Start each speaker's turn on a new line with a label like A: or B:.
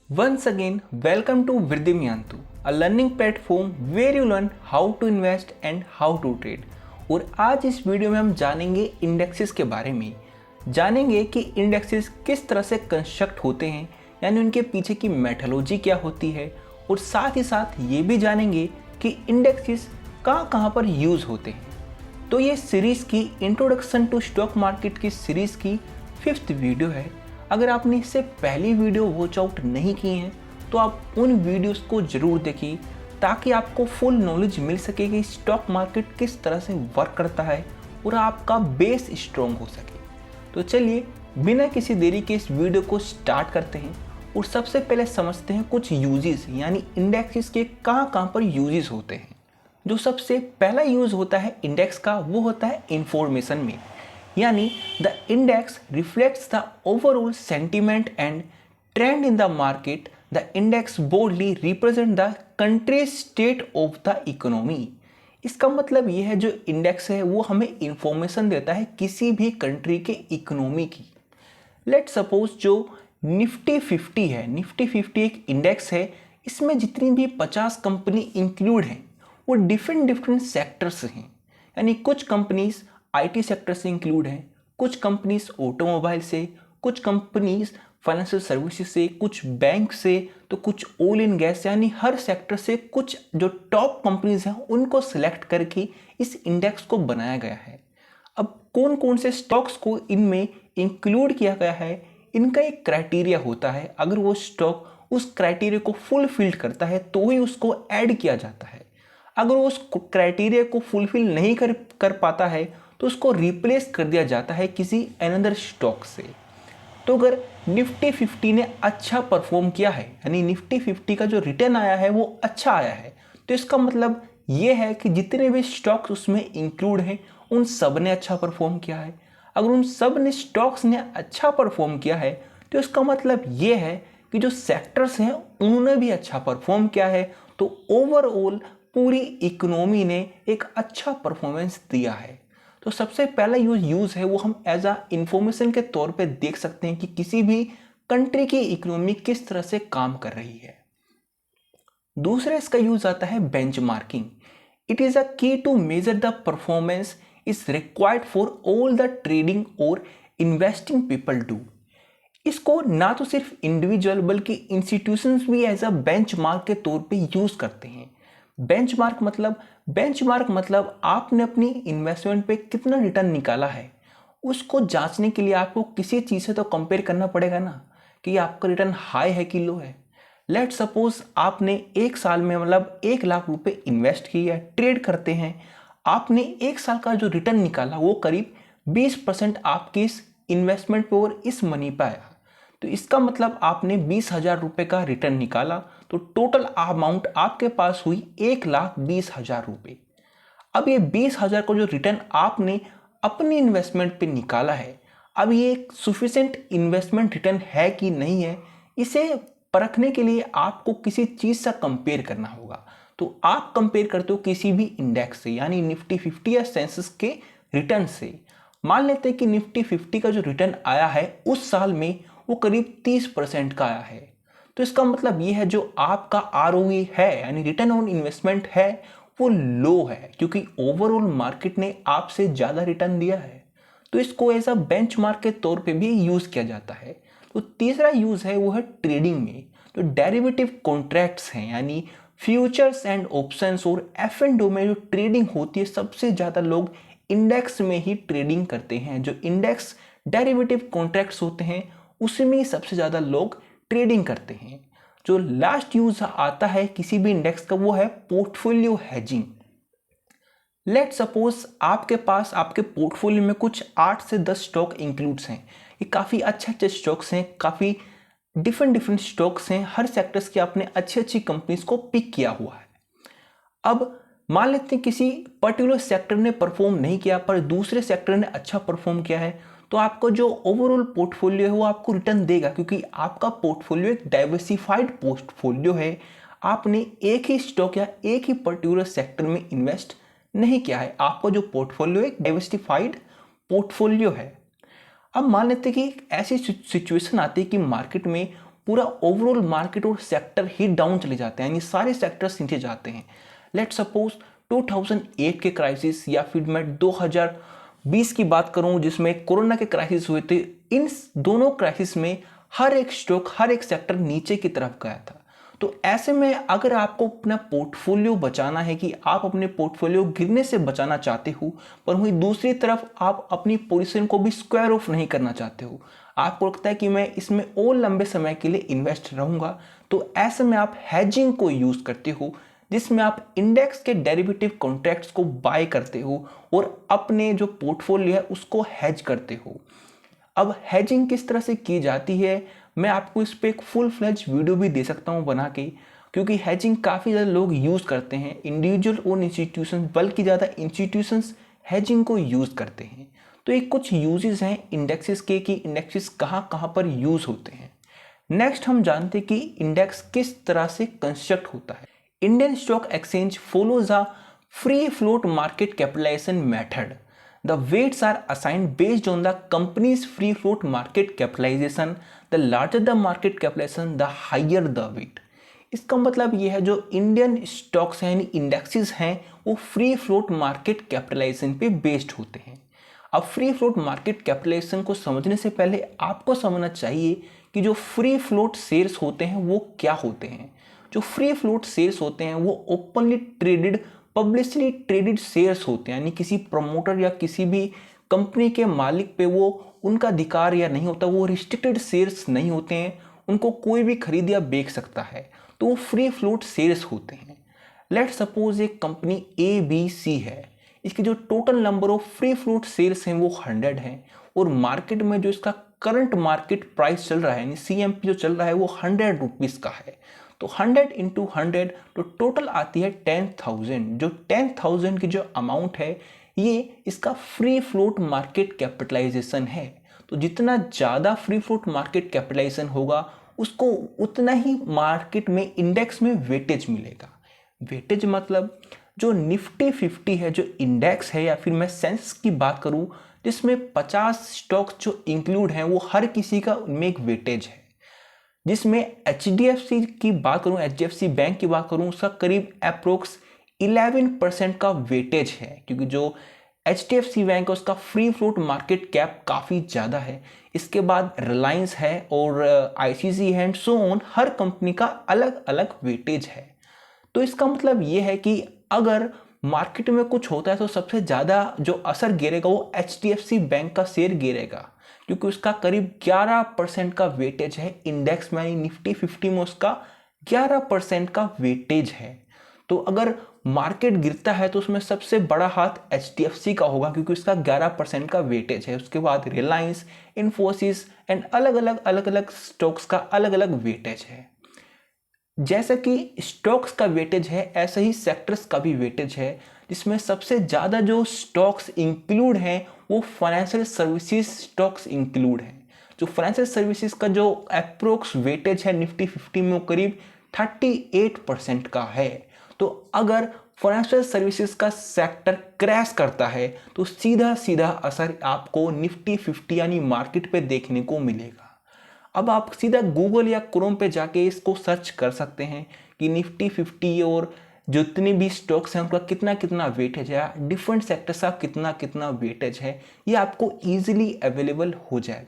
A: Once again, welcome to Vridhimyantu, a learning platform where you learn how to invest and how to trade. और आज इस video में हम जानेंगे indexes के बारे में। जानेंगे कि इंडेक्सेस किस तरह से कंस्ट्रक्ट होते हैं, यानी उनके पीछे की मेथोलॉजी क्या होती है, और साथ ही साथ ये भी जानेंगे कि इंडेक्सेस कहाँ पर यूज़ होते हैं। तो ये सीरीज़ की इंट्रोडक्शन टू स्टॉक मार्केट की सीरीज़ की 5th वीडियो है। अगर आपने इससे पहली वीडियो वॉच आउट नहीं की हैं तो आप उन वीडियोस को ज़रूर देखिए ताकि आपको फुल नॉलेज मिल सके कि स्टॉक मार्केट किस तरह से वर्क करता है और आपका बेस स्ट्रॉन्ग हो सके। तो चलिए बिना किसी देरी के इस वीडियो को स्टार्ट करते हैं और सबसे पहले समझते हैं कुछ यूजेस, यानी इंडेक्सेस के कहाँ पर यूजेस होते हैं। जो सबसे पहला यूज़ होता है इंडेक्स का वो होता है इंफॉर्मेशन में, यानी the index reflects the overall sentiment and trend in the market. The index boldly represent the country state of the economy. इसका मतलब ये है जो इंडेक्स है वो हमें इंफॉर्मेशन देता है किसी भी कंट्री के इकोनॉमी की। लेट सपोज जो निफ्टी 50 है, निफ्टी 50 एक इंडेक्स है, इसमें जितनी भी 50 कंपनी इंक्लूड हैं वो डिफरेंट सेक्टर्स हैं, यानी कुछ कंपनीज आईटी सेक्टर से इंक्लूड हैं, कुछ कंपनीज ऑटोमोबाइल से, कुछ कंपनीज फाइनेंशियल सर्विसेज से, कुछ बैंक से, तो कुछ ऑयल एंड गैस, यानी हर सेक्टर से कुछ जो टॉप कंपनीज हैं उनको सिलेक्ट करके इस इंडेक्स को बनाया गया है। अब कौन कौन से स्टॉक्स को इनमें इंक्लूड किया गया है, इनका एक क्राइटेरिया होता है। अगर वो स्टॉक उस क्राइटेरिया को फुलफिल करता है तो ही उसको ऐड किया जाता है। अगर वो उस क्राइटेरिया को फुलफिल नहीं कर पाता है तो उसको रिप्लेस कर दिया जाता है किसी अनदर स्टॉक से। तो अगर निफ्टी 50 ने अच्छा परफॉर्म किया है, यानी निफ्टी 50 का जो रिटर्न आया है वो अच्छा आया है, तो इसका मतलब ये है कि जितने भी स्टॉक्स उसमें इंक्लूड हैं उन सब ने अच्छा परफॉर्म किया है। अगर उन सब ने स्टॉक्स ने अच्छा परफॉर्म किया है तो इसका मतलब ये है कि जो सेक्टर्स हैं उन्होंने भी अच्छा परफॉर्म किया है। तो ओवरऑल पूरी इकोनॉमी ने एक अच्छा परफॉर्मेंस दिया है। तो सबसे पहला यूज़ है वो हम एज अ इंफॉर्मेशन के तौर पे देख सकते हैं कि किसी भी कंट्री की इकोनॉमी किस तरह से काम कर रही है। दूसरा इसका यूज आता है benchmarking. It is a key to measure the performance is required for all the trading और इन्वेस्टिंग पीपल डू। इसको ना तो सिर्फ इंडिविजुअल बल्कि इंस्टीट्यूशंस भी एज अ बेंचमार्क के तौर पे यूज़ करते हैं। बेंचमार्क मतलब आपने अपनी इन्वेस्टमेंट पे कितना रिटर्न निकाला है, उसको जांचने के लिए आपको किसी चीज़ से तो कंपेयर करना पड़ेगा ना कि आपका रिटर्न हाई है कि लो है। लेट सपोज आपने एक साल में मतलब 1 लाख रुपए इन्वेस्ट किया, ट्रेड करते हैं, आपने एक साल का जो रिटर्न निकाला वो करीब 20% आपकी इस इन्वेस्टमेंट पे और इस मनी पे आया। तो इसका मतलब आपने 20,000 रुपये का रिटर्न निकाला, तो टोटल अमाउंट आपके पास हुई 1,20,000 रुपये। अब ये 20,000 का जो रिटर्न आपने अपनी इन्वेस्टमेंट पे निकाला है, अब ये एक सुफिशिएंट इन्वेस्टमेंट रिटर्न है कि नहीं है, इसे परखने के लिए आपको किसी चीज़ से कंपेयर करना होगा। तो आप कंपेयर करते हो किसी भी इंडेक्स से, यानी निफ्टी 50 या सेंसेक्स के रिटर्न से। मान लेते हैं कि निफ्टी 50 का जो रिटर्न आया है उस साल में वो करीब 30% का आया है। तो इसका मतलब ये है जो आपका आरओई है, यानी रिटर्न ऑन इन्वेस्टमेंट है, वो लो है क्योंकि ओवरऑल मार्केट ने आपसे ज़्यादा रिटर्न दिया है। तो इसको एज अ बेंचमार्क के तौर पे भी यूज़ किया जाता है। तो तीसरा यूज़ है वो है ट्रेडिंग में। तो डेरिवेटिव कॉन्ट्रैक्ट्स हैं, यानी फ्यूचर्स एंड ऑप्शंस और F&O में जो ट्रेडिंग होती है, सबसे ज़्यादा लोग इंडेक्स में ही ट्रेडिंग करते हैं। जो इंडेक्स डेरिवेटिव कॉन्ट्रैक्ट्स होते हैं उसमें सबसे ज़्यादा लोग ट्रेडिंग करते हैं। जो लास्ट यूज आता है किसी भी इंडेक्स का वो है पोर्टफोलियो हेजिंग। लेट सपोज आपके पास आपके पोर्टफोलियो में कुछ 8 से 10 स्टॉक इंक्लूड्स हैं। ये काफ़ी अच्छे स्टॉक्स हैं, काफ़ी डिफरेंट स्टॉक्स हैं, हर सेक्टर्स की आपने अच्छी कंपनीज को पिक किया हुआ है। अब मान लेते हैं किसी पर्टिकुलर सेक्टर ने परफॉर्म नहीं किया पर दूसरे सेक्टर ने अच्छा परफॉर्म किया है, तो आपका जो ओवरऑल पोर्टफोलियो है वो आपको रिटर्न देगा क्योंकि आपका पोर्टफोलियो एक डाइवर्सिफाइड पोर्टफोलियो है। आपने एक ही स्टॉक या एक ही पर्टिकुलर सेक्टर में इन्वेस्ट नहीं किया है, आपका जो पोर्टफोलियो एक डाइवर्सिफाइड पोर्टफोलियो है। अब मान लेते हैं कि एक ऐसी सिचुएशन आती है कि मार्केट में पूरा ओवरऑल मार्केट और सेक्टर ही डाउन चले जाते हैं, यानी सारे सेक्टर्स नीचे जाते हैं। लेट सपोज 2008 के क्राइसिस या फिर मैं 2020 की बात करूं जिसमें कोरोना के क्राइसिस हुए थे, इन दोनों क्राइसिस में हर एक स्टॉक, हर एक सेक्टर नीचे की तरफ गया था। तो ऐसे में अगर आपको अपना पोर्टफोलियो बचाना है, कि आप अपने पोर्टफोलियो गिरने से बचाना चाहते हो, पर वहीं दूसरी तरफ आप अपनी पोजीशन को भी स्क्वायर ऑफ नहीं करना चाहते हो, आपको लगता है कि मैं इसमें और लंबे समय के लिए इन्वेस्ट रहूंगा, तो ऐसे में आप हैजिंग को यूज करते हो, जिसमें आप इंडेक्स के डेरिवेटिव कॉन्ट्रैक्ट्स को बाय करते हो और अपने जो पोर्टफोलियो है उसको हैज करते हो। अब हैजिंग किस तरह से की जाती है, मैं आपको इस पर एक फुल फ्लेज वीडियो भी दे सकता हूं बना के, क्योंकि हैजिंग काफ़ी ज़्यादा लोग यूज़ करते हैं, इंडिविजुअल और इंस्टीट्यूशन, बल्कि ज़्यादा इंस्टीट्यूशंस हैजिंग को यूज़ करते हैं। तो ये कुछ यूजेस हैं इंडेक्सेस के, कि इंडेक्सेस कहाँ कहाँ पर यूज़ होते हैं। नेक्स्ट हम जानते हैं कि इंडेक्स किस तरह से कंस्ट्रक्ट होता है। Indian stock exchange follows a free float market capitalisation method. The weights are assigned based on the company's free float market capitalization. The larger the market capitalization, the higher the weight. इसका मतलब ये है जो Indian stocks हैं, यानी indexes हैं, वो free float market capitalisation पे बेस्ड होते हैं। अब फ्री फ्लोट मार्केट कैपिटलाइजेशन को समझने से पहले आपको समझना चाहिए कि जो फ्री फ्लोट शेयर्स होते हैं वो क्या होते हैं। जो फ्री फ्लोट शेयर्स होते हैं वो openly traded, publicly traded shares होते हैं, यानी किसी प्रमोटर या किसी भी कंपनी के मालिक पे वो उनका अधिकार या नहीं होता, वो रिस्ट्रिक्टेड शेयर्स नहीं होते हैं, उनको कोई भी खरीद या बेच सकता है, तो वो फ्री फ्लोट शेयर्स होते हैं। लेट सपोज एक कंपनी ABC है, इसकी जो total number of free float shares हैं वो 100 है, और मार्केट में जो इसका करंट मार्केट प्राइस चल रहा है, यानी CMP जो चल रहा है वो 100 रुपीज़ का है। तो 100 इंटू 100 तो टोटल आती है 10,000। जो 10,000 की जो अमाउंट है ये इसका फ्री फ्लोट मार्केट कैपिटलाइजेशन है। तो जितना ज़्यादा फ्री फ्लोट मार्केट कैपिटलाइजेशन होगा उसको उतना ही मार्केट में इंडेक्स में वेटेज मिलेगा। वेटेज मतलब जो निफ्टी 50 है, जो इंडेक्स है, या फिर मैं सेंसेक्स की बात करूं जिसमें 50 स्टॉक्स जो इंक्लूड हैं, वो हर किसी का उनमें एक वेटेज है। जिसमें HDFC की बात करूं, HDFC बैंक की बात करूं, उसका करीब अप्रोक्स 11% का वेटेज है, क्योंकि जो HDFC बैंक है उसका फ्री फ्लोट मार्केट कैप काफ़ी ज़्यादा है। इसके बाद रिलायंस है और ICC है and so on, her company का अलग अलग वेटेज है। तो इसका मतलब ये है कि अगर मार्केट में कुछ होता है तो सबसे ज़्यादा जो असर गिरेगा वो HDFC बैंक का शेयर गिरेगा, क्योंकि उसका करीब 11% का वेटेज है इंडेक्स में, निफ्टी 50 में उसका 11% का वेटेज है। तो अगर मार्केट गिरता है तो उसमें सबसे बड़ा हाथ HDFC का होगा, क्योंकि उसका 11% का वेटेज है। उसके बाद रिलायंस, इन्फोसिस एंड अलग अलग स्टॉक्स का अलग अलग वेटेज है। जैसा कि स्टॉक्स का वेटेज है ऐसा ही सेक्टर्स का भी वेटेज है, जिसमें सबसे ज़्यादा जो स्टॉक्स इंक्लूड हैं वो फाइनेंशियल सर्विसेज स्टॉक्स इंक्लूड हैं। जो फाइनेंशियल सर्विसेज का जो अप्रोक्स वेटेज है निफ्टी 50 में वो करीब 38% का है। तो अगर फाइनेंशियल सर्विसेज का सेक्टर क्रैश करता है तो सीधा सीधा असर आपको निफ्टी 50 यानी मार्केट पे देखने को मिलेगा। अब आप सीधा गूगल या क्रोम पे जाके इसको सर्च कर सकते हैं कि निफ्टी 50 और जितने भी स्टॉक्स हैं उनका कितना कितना वेटेज है, डिफरेंट सेक्टर्स का कितना कितना वेटेज है, ये आपको ईजिली अवेलेबल हो जाएगा।